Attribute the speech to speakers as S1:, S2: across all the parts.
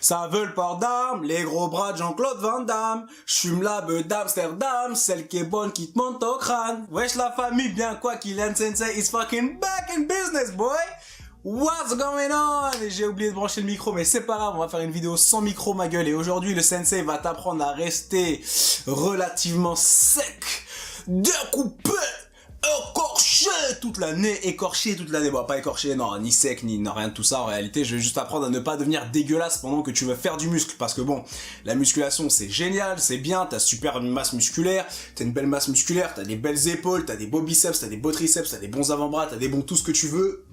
S1: Ça veut le port d'armes, les gros bras de Jean-Claude Van Damme. J'fume la beuh d'Amsterdam, celle qui est bonne qui te monte au crâne. Wesh la famille, bien quoi Kylian Sensei is fucking back in business, boy. What's going on? J'ai oublié de brancher le micro, mais c'est pas grave, on va faire une vidéo sans micro, ma gueule. Et aujourd'hui, le sensei va t'apprendre à rester relativement sec, découpé, écorché toute l'année. Bon, pas écorché, non, ni sec, ni non, rien de tout ça. En réalité, je vais juste apprendre à ne pas devenir dégueulasse pendant que tu veux faire du muscle. Parce que bon, la musculation, c'est génial, c'est bien, t'as super masse musculaire, t'as une belle masse musculaire, t'as des belles épaules, t'as des beaux biceps, t'as des beaux triceps, t'as des bons avant-bras, t'as des bons tout ce que tu veux.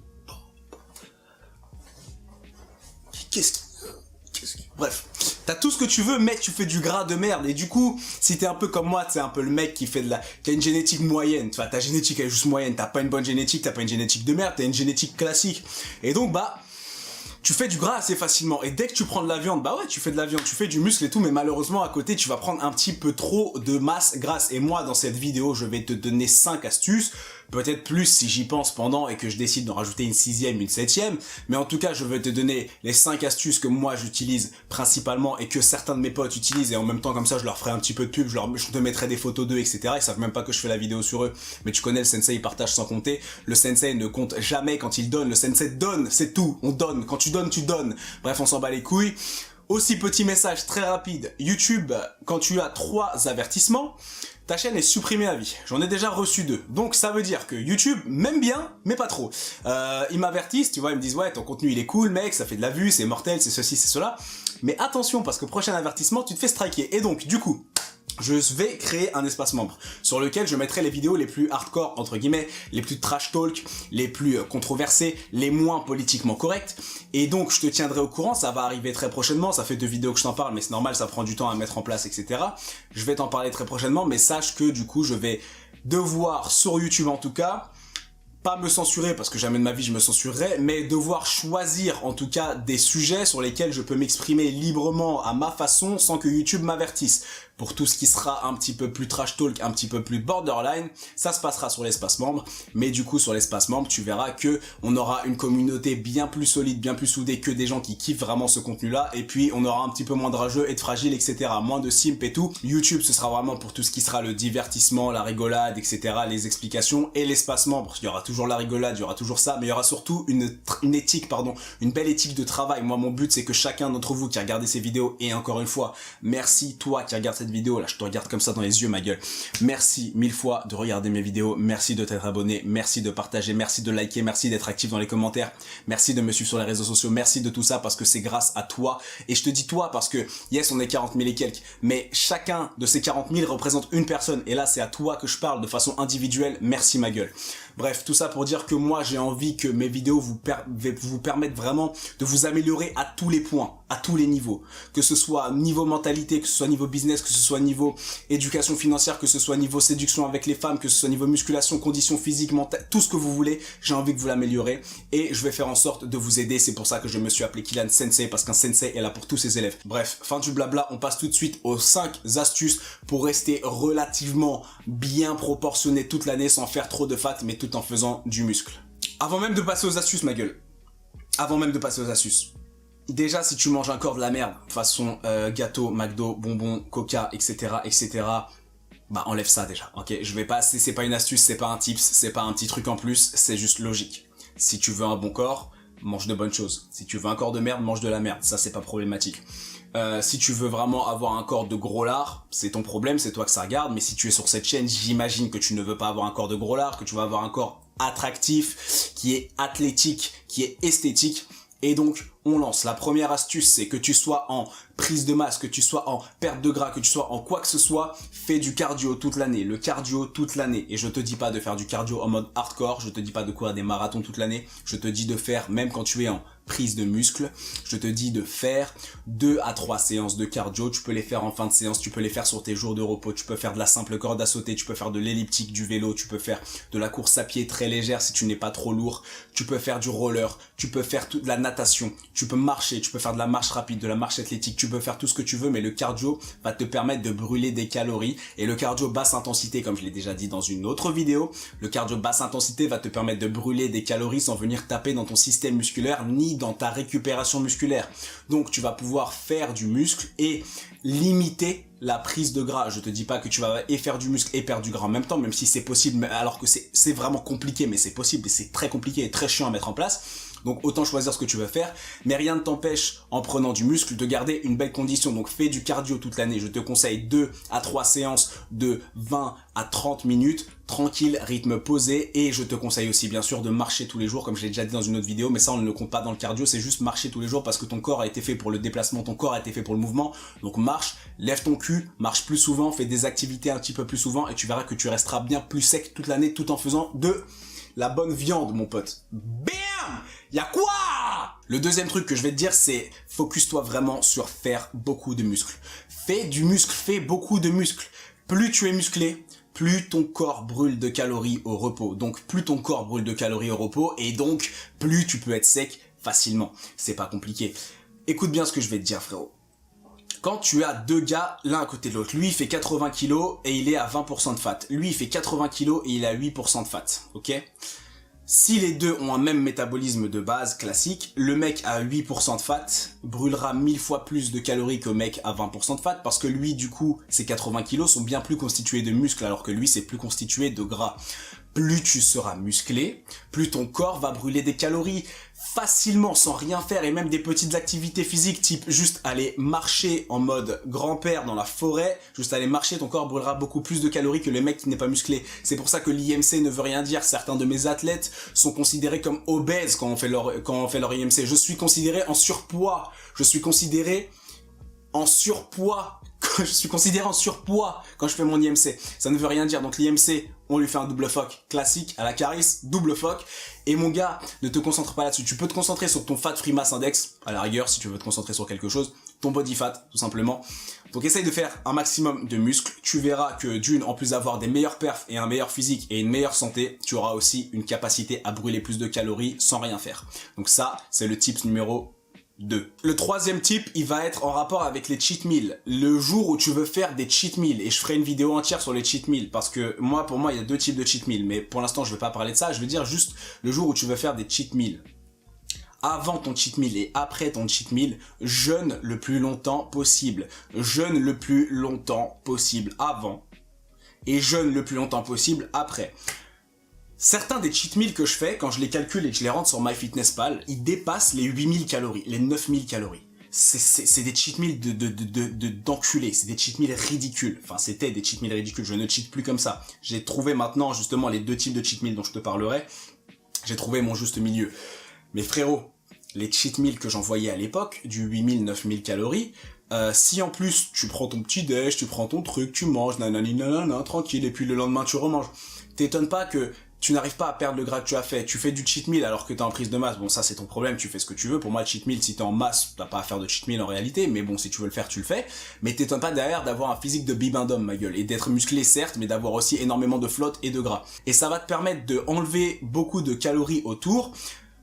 S1: Bref, t'as tout ce que tu veux, mec, tu fais du gras de merde. Et du coup, si t'es un peu comme moi, t'es un peu le mec qui fait qui a une génétique moyenne. Tu vois, ta génétique elle est juste moyenne. T'as pas une bonne génétique, t'as pas une génétique de merde, t'as une génétique classique. Et donc, bah, tu fais du gras assez facilement. Et dès que tu prends de la viande, bah ouais, tu fais de la viande, tu fais du muscle et tout, mais malheureusement, à côté, tu vas prendre un petit peu trop de masse grasse. Et moi, dans cette vidéo, je vais te donner 5 astuces. Peut-être plus si j'y pense pendant et que je décide d'en rajouter une 6e, une 7e. Mais en tout cas, je vais te donner les 5 astuces que moi j'utilise principalement et que certains de mes potes utilisent. Et en même temps, comme ça, je leur ferai un petit peu de pub, je te mettrai des photos d'eux, etc. Ils savent même pas que je fais la vidéo sur eux. Mais tu connais, le sensei, il partage sans compter. Le sensei ne compte jamais quand il donne. Le sensei donne, c'est tout. On donne. Quand tu donnes, tu donnes. Bref, on s'en bat les couilles. Aussi, petit message très rapide. YouTube, quand tu as 3 avertissements, ta chaîne est supprimée à vie. J'en ai déjà reçu 2. Donc ça veut dire que YouTube m'aime bien, mais pas trop. Ils m'avertissent, tu vois, ils me disent ouais, ton contenu il est cool, mec, ça fait de la vue, c'est mortel, c'est ceci, c'est cela. Mais attention, parce que prochain avertissement, tu te fais striker. Et donc, du coup, je vais créer un espace membre sur lequel je mettrai les vidéos les plus hardcore, entre guillemets, les plus trash talk, les plus controversées, les moins politiquement correctes. Et donc, je te tiendrai au courant, ça va arriver très prochainement. Ça fait 2 vidéos que je t'en parle, mais c'est normal, ça prend du temps à mettre en place, etc. Je vais t'en parler très prochainement, mais sache que du coup, je vais devoir, sur YouTube en tout cas, pas me censurer, parce que jamais de ma vie je me censurerai, mais devoir choisir en tout cas des sujets sur lesquels je peux m'exprimer librement à ma façon sans que YouTube m'avertisse. Pour tout ce qui sera un petit peu plus trash talk, un petit peu plus borderline, ça se passera sur l'espace membre. Mais du coup, sur l'espace membre, tu verras que on aura une communauté bien plus solide, bien plus soudée, que des gens qui kiffent vraiment ce contenu-là. Et puis, on aura un petit peu moins de rageux et de fragiles, etc. Moins de simp et tout. YouTube, ce sera vraiment pour tout ce qui sera le divertissement, la rigolade, etc. Les explications et l'espace membre. Il y aura toujours la rigolade, il y aura toujours ça, mais il y aura surtout une éthique, pardon, une belle éthique de travail. Moi, mon but, c'est que chacun d'entre vous qui a regardé ces vidéos, et encore une fois, merci toi qui regarde cette vidéo, là je te regarde comme ça dans les yeux, ma gueule, merci 1000 fois de regarder mes vidéos, merci de t'être abonné, merci de partager, merci de liker, merci d'être actif dans les commentaires, merci de me suivre sur les réseaux sociaux, merci de tout ça parce que c'est grâce à toi. Et je te dis toi parce que yes, on est 40 000 et quelques, mais chacun de ces 40 000 représente une personne, et là c'est à toi que je parle de façon individuelle. Merci, ma gueule. Bref, tout ça pour dire que moi j'ai envie que mes vidéos vous permettent vraiment de vous améliorer à tous les points, à tous les niveaux. Que ce soit niveau mentalité, que ce soit niveau business, que ce soit niveau éducation financière, que ce soit niveau séduction avec les femmes, que ce soit niveau musculation, condition physique, mentale, tout ce que vous voulez, j'ai envie que vous l'améliorez et je vais faire en sorte de vous aider. C'est pour ça que je me suis appelé Kylian Sensei, parce qu'un sensei est là pour tous ses élèves. Bref, fin du blabla, on passe tout de suite aux 5 astuces pour rester relativement bien proportionné toute l'année sans faire trop de fat, mais tout en faisant du muscle. Avant même de passer aux astuces, ma gueule, avant même de passer aux astuces, déjà si tu manges encore de la merde, façon gâteau, McDo, bonbons, coca, etc., etc., bah enlève ça déjà, ok? Je vais pas, c'est pas une astuce, c'est pas un tips, c'est pas un petit truc en plus, c'est juste logique. Si tu veux un bon corps, mange de bonnes choses. Si tu veux un corps de merde, mange de la merde, ça c'est pas problématique. Si tu veux vraiment avoir un corps de gros lard, c'est ton problème, c'est toi que ça regarde, mais si tu es sur cette chaîne, j'imagine que tu ne veux pas avoir un corps de gros lard, que tu vas avoir un corps attractif, qui est athlétique, qui est esthétique, et donc on lance. La première astuce, c'est que tu sois en prise de masse, que tu sois en perte de gras, que tu sois en quoi que ce soit, fais du cardio toute l'année, le cardio toute l'année. Et je te dis pas de faire du cardio en mode hardcore, je te dis pas de courir des marathons toute l'année, je te dis de faire, même quand tu es en prise de muscle, je te dis de faire 2 à 3 séances de cardio. Tu peux les faire en fin de séance, tu peux les faire sur tes jours de repos, tu peux faire de la simple corde à sauter, tu peux faire de l'elliptique, du vélo, tu peux faire de la course à pied très légère si tu n'es pas trop lourd, tu peux faire du roller, tu peux faire de la natation, tu peux marcher, tu peux faire de la marche rapide, de la marche athlétique, tu peux faire tout ce que tu veux, mais le cardio va te permettre de brûler des calories. Et le cardio basse intensité, comme je l'ai déjà dit dans une autre vidéo, le cardio basse intensité va te permettre de brûler des calories sans venir taper dans ton système musculaire ni d'économie dans ta récupération musculaire. Donc tu vas pouvoir faire du muscle et limiter la prise de gras. Je te dis pas que tu vas et faire du muscle et perdre du gras en même temps, même si c'est possible, alors que c'est vraiment compliqué, mais c'est possible et c'est très compliqué et très chiant à mettre en place. Donc autant choisir ce que tu veux faire, mais rien ne t'empêche en prenant du muscle de garder une belle condition. Donc fais du cardio toute l'année. Je te conseille 2 à 3 séances de 20 à 30 minutes, tranquille, rythme posé. Et je te conseille aussi bien sûr de marcher tous les jours, comme je l'ai déjà dit dans une autre vidéo, mais ça on ne le compte pas dans le cardio, c'est juste marcher tous les jours parce que ton corps a été fait pour le déplacement, ton corps a été fait pour le mouvement. Donc marche, lève ton cul, marche plus souvent, fais des activités un petit peu plus souvent et tu verras que tu resteras bien plus sec toute l'année tout en faisant de la bonne viande, mon pote. Bam! Y'a quoi? Le deuxième truc que je vais te dire, c'est focus-toi vraiment sur faire beaucoup de muscles. Fais du muscle, fais beaucoup de muscles. Plus tu es musclé, plus ton corps brûle de calories au repos. Donc plus ton corps brûle de calories au repos et donc plus tu peux être sec facilement. C'est pas compliqué. Écoute bien ce que je vais te dire, frérot. Quand tu as deux gars l'un à côté de l'autre, lui il fait 80 kg et il est à 20% de fat. Lui il fait 80 kg et il est à 8% de fat. Ok? Si les deux ont un même métabolisme de base classique, le mec à 8% de fat brûlera 1000 fois plus de calories que le mec à 20% de fat parce que lui, du coup, ses 80 kilos sont bien plus constitués de muscles alors que lui, c'est plus constitué de gras. Plus tu seras musclé, plus ton corps va brûler des calories facilement sans rien faire et même des petites activités physiques type juste aller marcher en mode grand-père dans la forêt, juste aller marcher, ton corps brûlera beaucoup plus de calories que le mec qui n'est pas musclé. C'est pour ça que l'IMC ne veut rien dire. Certains de mes athlètes sont considérés comme obèses quand on fait leur IMC. Je suis considéré en surpoids. Je suis considéré en surpoids quand je fais mon IMC. Ça ne veut rien dire. Donc l'IMC, on lui fait un double fuck classique à la Caris, double fuck. Et mon gars, ne te concentre pas là-dessus. Tu peux te concentrer sur ton fat free mass index, à la rigueur, si tu veux te concentrer sur quelque chose. Ton body fat, tout simplement. Donc essaye de faire un maximum de muscles. Tu verras que d'une, en plus d'avoir des meilleurs perfs et un meilleur physique et une meilleure santé, tu auras aussi une capacité à brûler plus de calories sans rien faire. Donc ça, c'est le tip numéro 2. Le troisième type, il va être en rapport avec les cheat meals. Le jour où tu veux faire des cheat meals, et je ferai une vidéo entière sur les cheat meals, parce que pour moi, il y a deux types de cheat meals, mais pour l'instant, je vais pas parler de ça, je vais dire juste le jour où tu veux faire des cheat meals. Avant ton cheat meal et après ton cheat meal, jeûne le plus longtemps possible. Jeûne le plus longtemps possible avant et jeûne le plus longtemps possible après. Certains des cheat meals que je fais, quand je les calcule et que je les rentre sur MyFitnessPal, ils dépassent les 8000 calories, les 9000 calories. C'est des cheat meals d'enculés, c'est des cheat meals ridicules. Enfin, c'était des cheat meals ridicules, je ne cheat plus comme ça. J'ai trouvé maintenant justement les deux types de cheat meals dont je te parlerai. J'ai trouvé mon juste milieu. Mais frérot, les cheat meals que j'envoyais à l'époque, du 8000-9000 calories, si en plus tu prends ton petit déj, tu prends ton truc, tu manges, nanani nanana, tranquille, et puis le lendemain tu remanges, t'étonnes pas que tu n'arrives pas à perdre le gras que tu as fait. Tu fais du cheat meal alors que t'es en prise de masse. Bon, ça c'est ton problème, tu fais ce que tu veux. Pour moi, le cheat meal, si t'es en masse, t'as pas à faire de cheat meal en réalité. Mais bon, si tu veux le faire, tu le fais. Mais t'étonnes pas derrière d'avoir un physique de bibendum, ma gueule. Et d'être musclé, certes, mais d'avoir aussi énormément de flotte et de gras. Et ça va te permettre de enlever beaucoup de calories autour.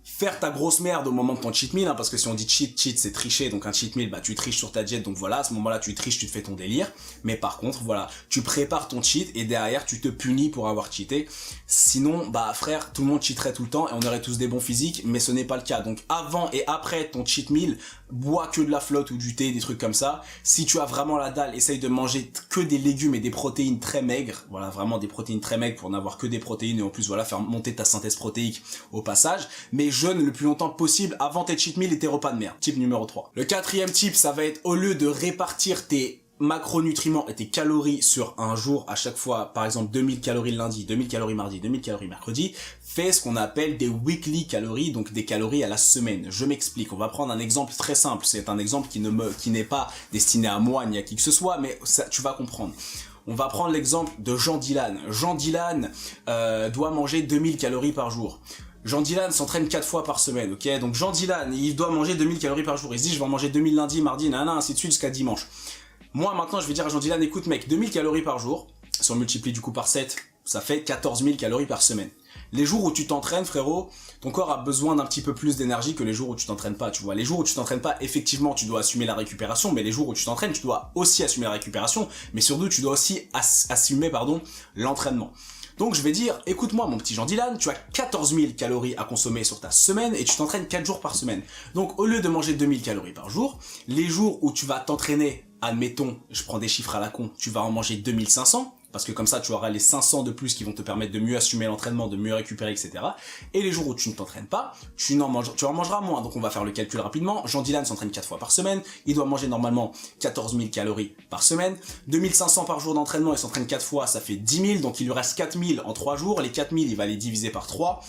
S1: Faire ta grosse merde au moment de ton cheat meal, hein, parce que si on dit cheat c'est tricher, donc un cheat meal, bah tu triches sur ta diète, donc voilà, à ce moment-là tu triches, tu te fais ton délire, mais par contre, voilà, tu prépares ton cheat et derrière tu te punis pour avoir cheaté, sinon, bah frère, tout le monde cheaterait tout le temps et on aurait tous des bons physiques, mais ce n'est pas le cas, donc avant et après ton cheat meal, bois que de la flotte ou du thé, des trucs comme ça, si tu as vraiment la dalle, essaye de manger que des légumes et des protéines très maigres, voilà, vraiment des protéines très maigres pour n'avoir que des protéines et en plus, voilà, faire monter ta synthèse protéique au passage, mais jeûne le plus longtemps possible avant tes cheat meals et tes repas de merde. Type numéro 3. Le quatrième type, ça va être au lieu de répartir tes macronutriments et tes calories sur un jour à chaque fois, par exemple 2000 calories le lundi, 2000 calories mardi, 2000 calories mercredi, fais ce qu'on appelle des weekly calories, donc des calories à la semaine. Je m'explique, on va prendre un exemple très simple, c'est un exemple qui n'est pas destiné à moi ni à qui que ce soit, mais ça, tu vas comprendre. On va prendre l'exemple de Jean Dylan. Jean Dylan doit manger 2000 calories par jour. Jean Dylan s'entraîne 4 fois par semaine, ok? Donc Jean Dylan, il doit manger 2000 calories par jour. Il se dit, je vais en manger 2000 lundi, mardi, nanana, ainsi de suite jusqu'à dimanche. Moi, maintenant, je vais dire à Jean Dylan, écoute mec, 2000 calories par jour, si on multiplie du coup par 7, ça fait 14 000 calories par semaine. Les jours où tu t'entraînes, frérot, ton corps a besoin d'un petit peu plus d'énergie que les jours où tu t'entraînes pas, tu vois. Les jours où tu t'entraînes pas, effectivement, tu dois assumer la récupération, mais les jours où tu t'entraînes, tu dois aussi assumer la récupération, mais surtout, tu dois aussi assumer, l'entraînement. Donc je vais dire, écoute-moi mon petit Jean Dylan, tu as 14 000 calories à consommer sur ta semaine et tu t'entraînes 4 jours par semaine. Donc au lieu de manger 2000 calories par jour, les jours où tu vas t'entraîner, admettons, je prends des chiffres à la con, tu vas en manger 2500, parce que comme ça tu auras les 500 de plus qui vont te permettre de mieux assumer l'entraînement, de mieux récupérer, etc. Et les jours où tu ne t'entraînes pas, tu en mangeras moins. Donc on va faire le calcul rapidement. Jean Dylan s'entraîne 4 fois par semaine, il doit manger normalement 14 000 calories par semaine, 2500 par jour d'entraînement, il s'entraîne 4 fois, ça fait 10 000, donc il lui reste 4 000 en 3 jours, les 4 000 il va les diviser par 3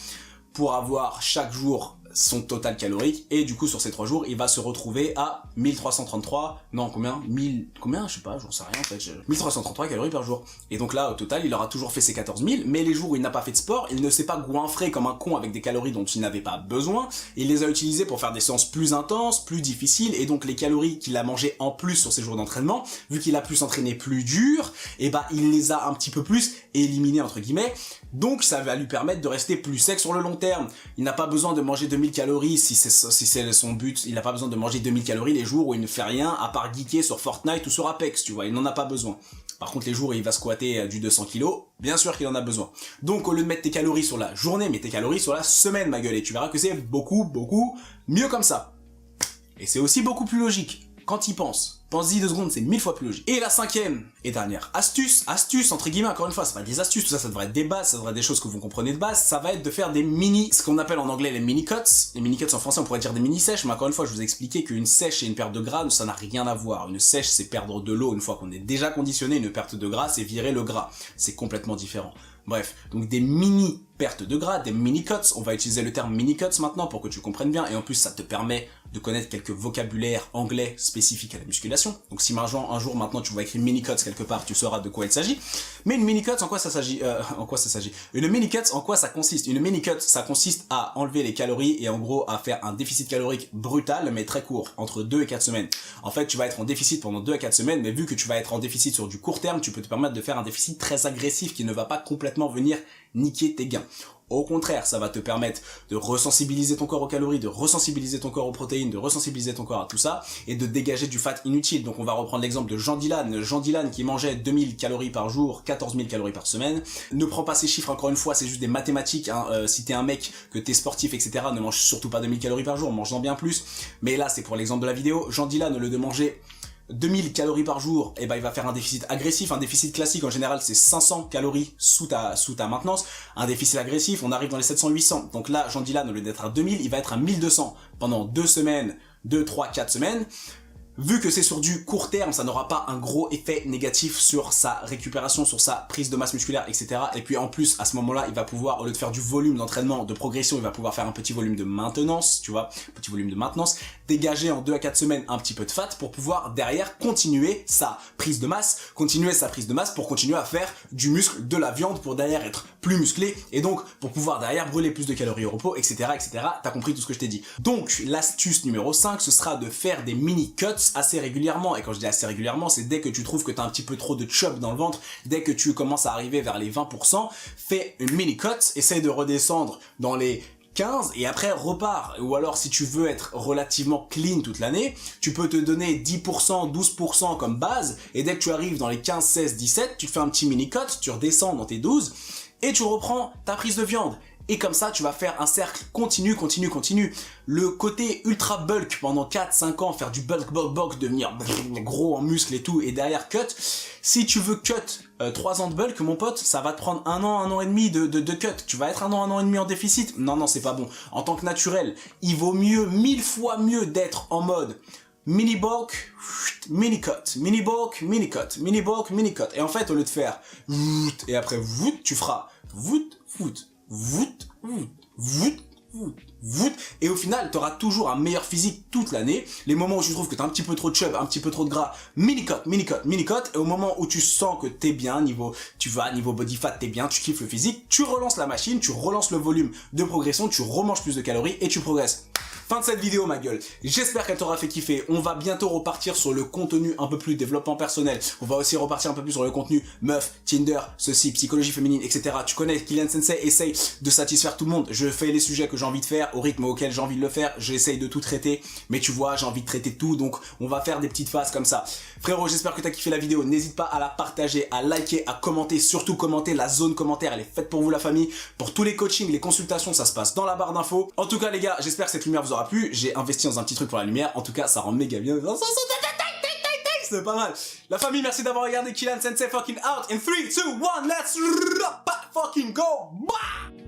S1: pour avoir chaque jour son total calorique, et du coup sur ces 3 jours il va se retrouver à 1333, non combien, 1000, combien, je sais pas, j'en sais rien en fait, 1333 calories par jour. Et donc là au total il aura toujours fait ses 14 000, mais les jours où il n'a pas fait de sport, il ne s'est pas goinfré comme un con avec des calories dont il n'avait pas besoin, il les a utilisées pour faire des séances plus intenses, plus difficiles, et donc les calories qu'il a mangées en plus sur ses jours d'entraînement, vu qu'il a pu s'entraîner plus dur, et bah il les a un petit peu plus éliminées entre guillemets, donc ça va lui permettre de rester plus sec sur le long terme. Il n'a pas besoin de manger 2000 calories si c'est son but, il n'a pas besoin de manger 2000 calories les jours où il ne fait rien à part geeker sur Fortnite ou sur Apex, tu vois, il n'en a pas besoin. Par contre les jours où il va squatter du 200 kg, bien sûr qu'il en a besoin. Donc au lieu de mettre tes calories sur la journée, mets tes calories sur la semaine ma gueule, et tu verras que c'est beaucoup mieux comme ça. Et c'est aussi beaucoup plus logique. Quand y penses, pense-y 2 secondes, c'est 1000 fois plus logique. Et la 5e et dernière astuce entre guillemets, encore une fois, ça va être des astuces, tout ça, ça devrait être des bases, ça devrait être des choses que vous comprenez de base, ça va être de faire des ce qu'on appelle en anglais les mini cuts. Les mini cuts en français on pourrait dire des mini sèches, mais encore une fois je vous ai expliqué qu'une sèche et une perte de gras, ça n'a rien à voir. Une sèche c'est perdre de l'eau une fois qu'on est déjà conditionné, une perte de gras c'est virer le gras. C'est complètement différent. Bref, donc des mini pertes de gras, des mini cuts, on va utiliser le terme mini cuts maintenant pour que tu comprennes bien, et en plus ça te permet de connaître quelques vocabulaires anglais spécifiques à la musculation. Donc si un jour maintenant tu vois écrit mini cuts quelque part, tu sauras de quoi il s'agit. Mais une mini cuts, en quoi ça s'agit Une mini cuts, en quoi ça consiste? Une mini cut, ça consiste à enlever les calories et en gros à faire un déficit calorique brutal mais très court, entre 2 et 4 semaines. En fait, tu vas être en déficit pendant 2 à 4 semaines, mais vu que tu vas être en déficit sur du court terme, tu peux te permettre de faire un déficit très agressif qui ne va pas complètement venir niquer tes gains. Au contraire, ça va te permettre de resensibiliser ton corps aux calories, de resensibiliser ton corps aux protéines, de resensibiliser ton corps à tout ça, et de dégager du fat inutile. Donc on va reprendre l'exemple de Jean Dylan. Jean Dylan qui mangeait 2000 calories par jour, 14 000 calories par semaine. Ne prends pas ces chiffres, encore une fois, c'est juste des mathématiques. Hein. Si t'es un mec, que t'es sportif, etc., ne mange surtout pas 2000 calories par jour, mange-en bien plus. Mais là, c'est pour l'exemple de la vidéo. Jean Dylan, au lieu de manger 2000 calories par jour, et ben il va faire un déficit agressif. Un déficit classique en général c'est 500 calories sous ta maintenance. Un déficit agressif, on arrive dans les 700-800. Donc là, Jean Dylan, au lieu d'être à 2000, il va être à 1200 pendant 2 semaines, 2, 3, 4 semaines. Vu que c'est sur du court terme, ça n'aura pas un gros effet négatif sur sa récupération, sur sa prise de masse musculaire, etc. Et puis en plus, à ce moment-là, il va pouvoir, au lieu de faire du volume d'entraînement, de progression, il va pouvoir faire un petit volume de maintenance, tu vois, petit volume de maintenance, dégager en 2 à 4 semaines un petit peu de fat pour pouvoir derrière continuer sa prise de masse pour continuer à faire du muscle, de la viande, pour derrière être plus musclé, et donc pour pouvoir derrière brûler plus de calories au repos, etc., etc. T'as compris tout ce que je t'ai dit. Donc, l'astuce numéro 5, ce sera de faire des mini cuts assez régulièrement, et quand je dis assez régulièrement, c'est dès que tu trouves que tu as un petit peu trop de chub dans le ventre, dès que tu commences à arriver vers les 20%, fais une mini cut, essaye de redescendre dans les 15 et après repars. Ou alors si tu veux être relativement clean toute l'année, tu peux te donner 10%, 12% comme base, et dès que tu arrives dans les 15, 16, 17, tu te fais un petit mini cut, tu redescends dans tes 12 et tu reprends ta prise de viande. Et comme ça, tu vas faire un cercle continu. Le côté ultra bulk pendant 4-5 ans, faire du bulk, devenir gros en muscle et tout, et derrière cut. Si tu veux cut 3 ans de bulk, mon pote, ça va te prendre 1 an et demi de cut. Tu vas être 1 an et demi en déficit. Non, c'est pas bon. En tant que naturel, il vaut mieux, 1000 fois mieux d'être en mode mini bulk, mini cut, mini bulk, mini cut, mini bulk, mini cut. Et en fait, au lieu de faire et après tu feras et au final, tu auras toujours un meilleur physique toute l'année. Les moments où tu trouves que tu as un petit peu trop de chub, un petit peu trop de gras, mini cut. Et au moment où tu sens que t'es bien, niveau body fat, t'es bien, tu kiffes le physique, tu relances la machine, tu relances le volume de progression, tu remanges plus de calories et tu progresses. Fin de cette vidéo ma gueule, j'espère qu'elle t'aura fait kiffer. On va bientôt repartir sur le contenu un peu plus développement personnel. On va aussi repartir un peu plus sur le contenu meuf, Tinder, ceci, psychologie féminine, etc. Tu connais, Kylian Sensei essaye de satisfaire tout le monde. Je fais les sujets que j'ai envie de faire. faire au rythme auquel j'ai envie de le faire. J'essaye de tout traiter, mais tu vois, j'ai envie de traiter tout, donc on va faire des petites phases comme ça. Frérot, j'espère que t'as kiffé la vidéo. N'hésite pas à la partager, à liker, à commenter, surtout commenter. La zone commentaire, elle est faite pour vous la famille. Pour tous les coachings, les consultations, ça se passe dans la barre d'infos. En tout cas les gars, j'espère que cette lumière vous aura plu. J'ai investi dans un petit truc pour la lumière. En tout cas, ça rend méga bien. C'est pas mal. La famille, merci d'avoir regardé. Killian Sensei fucking out. In 3, 2, 1, let's fucking go. Bah